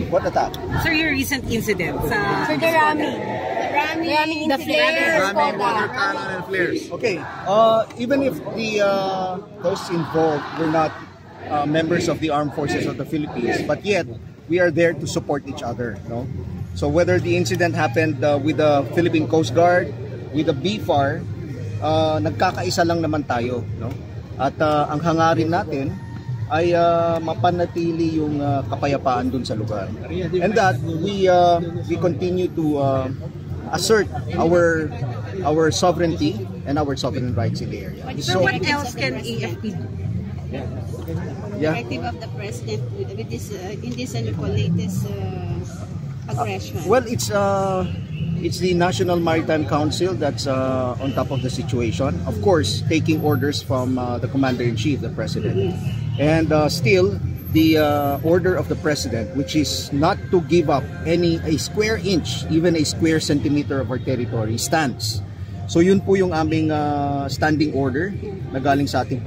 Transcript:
What attack? Sir, your recent incident sa... Sir, the ramming the flares. Ramming water cannon and flares. Okay, even if those involved were not members of the armed forces of the Philippines, but yet we are there to support each other. No? So whether the incident happened with the Philippine Coast Guard, with the BFAR, nagkakaisa lang naman tayo. No? At ang hangarin natin ay mapanatili yung kapayapaan dun sa lugar. And that we continue to assert our sovereignty and our sovereign rights in the area. So what else can AFP do? Directive of the president with this in this latest aggression. Well, it's the National Maritime Council that's on top of the situation. Of course, taking orders from the Commander-in-Chief, the President. And still, the order of the President, which is not to give up a square inch, even a square centimeter of our territory, stands. So yun po yung aming standing order na galing sa ating